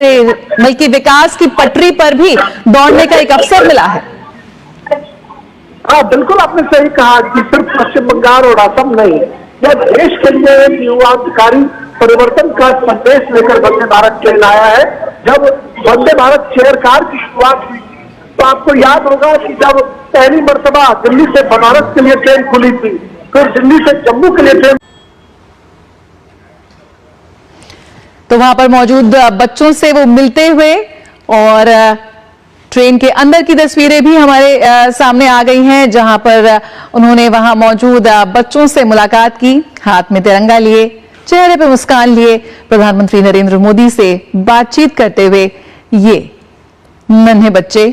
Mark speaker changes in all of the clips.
Speaker 1: बल्कि विकास की पटरी पर भी दौड़ने का एक अवसर मिला है।
Speaker 2: हाँ, बिल्कुल आपने सही कहा कि सिर्फ पश्चिम बंगाल और असम नहीं, यह देश के लिए एक युवाधिकारी परिवर्तन का संदेश लेकर वंदे भारत ट्रेन आया है। जब वंदे भारत चेयर कार की शुरुआत हुई तो आपको याद होगा कि जब पहली मर्तबा दिल्ली से बनारस के लिए ट्रेन खुली थी, फिर दिल्ली से जम्मू के लिए ट्रेन,
Speaker 1: तो वहां पर मौजूद बच्चों से वो मिलते हुए और ट्रेन के अंदर की तस्वीरें भी हमारे सामने आ गई हैं, जहां पर उन्होंने वहां मौजूद बच्चों से मुलाकात की, हाथ में तिरंगा लिए, चेहरे पे मुस्कान लिए, प्रधानमंत्री नरेंद्र मोदी से बातचीत करते हुए ये नन्हे बच्चे।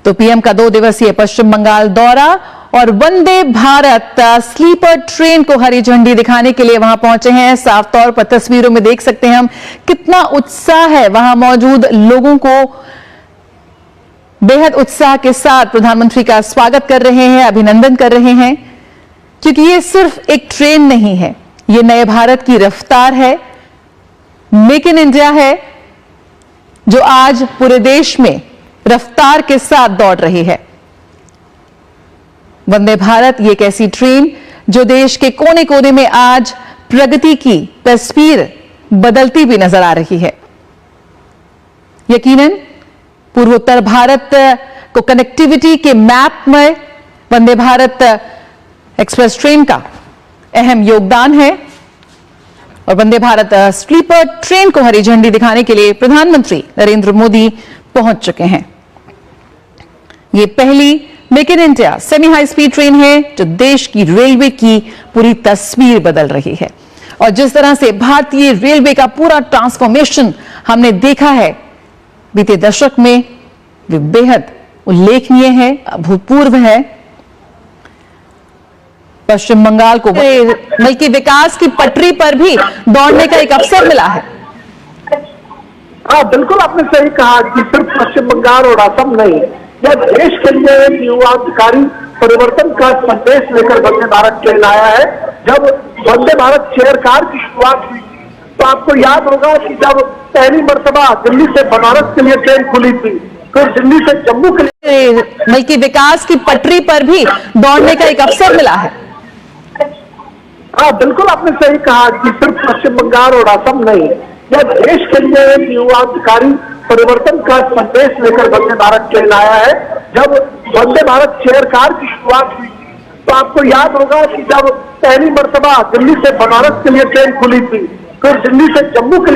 Speaker 1: तो पीएम का 2 दिवसीय पश्चिम बंगाल दौरा और वंदे भारत स्लीपर ट्रेन को हरी झंडी दिखाने के लिए वहां पहुंचे हैं। साफ तौर पर तस्वीरों में देख सकते हैं हम कितना उत्साह है वहां मौजूद लोगों को। बेहद उत्साह के साथ प्रधानमंत्री का स्वागत कर रहे हैं, अभिनंदन कर रहे हैं, क्योंकि ये सिर्फ एक ट्रेन नहीं है, ये नए भारत की रफ्तार है, मेक इन इंडिया है, जो आज पूरे देश में रफ्तार के साथ दौड़ रही है। वंदे भारत ये एक ऐसी ट्रेन जो देश के कोने कोने में आज प्रगति की तस्वीर बदलती भी नजर आ रही है। यकीनन पूर्वोत्तर भारत को कनेक्टिविटी के मैप में वंदे भारत एक्सप्रेस ट्रेन का अहम योगदान है और वंदे भारत स्लीपर ट्रेन को हरी झंडी दिखाने के लिए प्रधानमंत्री नरेंद्र मोदी पहुंच चुके हैं। ये पहली make in India semi high speed train है जो देश की रेलवे की पूरी तस्वीर बदल रही है। और जिस तरह से भारतीय रेलवे का पूरा ट्रांसफॉर्मेशन हमने देखा है बीते दशक में, वे बेहद उल्लेखनीय है, अभूतपूर्व है। पश्चिम बंगाल को बल्कि विकास की पटरी पर भी दौड़ने का एक अवसर मिला है।
Speaker 2: हाँ, बिल्कुल आपने सही कहा कि सिर्फ पश्चिम बंगाल और असम नहीं, यह देश के लिए एक युवाधिकारी परिवर्तन का संदेश लेकर वंदे भारत ट्रेन आया है। जब वंदे भारत चेयर कार की शुरुआत हुई तो आपको याद होगा कि जब पहली मर्तबा दिल्ली से बनारस के लिए ट्रेन खुली थी, फिर दिल्ली से जम्मू के लिए,
Speaker 1: बल्कि विकास की पटरी पर भी दौड़ने का एक अवसर मिला है।
Speaker 2: हाँ, बिल्कुल आपने सही कहा कि सिर्फ पश्चिम बंगाल और असम नहीं, यह देश के लिए एक युवाधिकारी परिवर्तन का संदेश लेकर वंदे भारत ट्रेन आया है। जब वंदे भारत चेयर कार की शुरुआत हुई तो आपको याद होगा कि जब पहली मर्तबा दिल्ली से बनारस के लिए ट्रेन खुली थी, फिर दिल्ली से जम्मू के लिए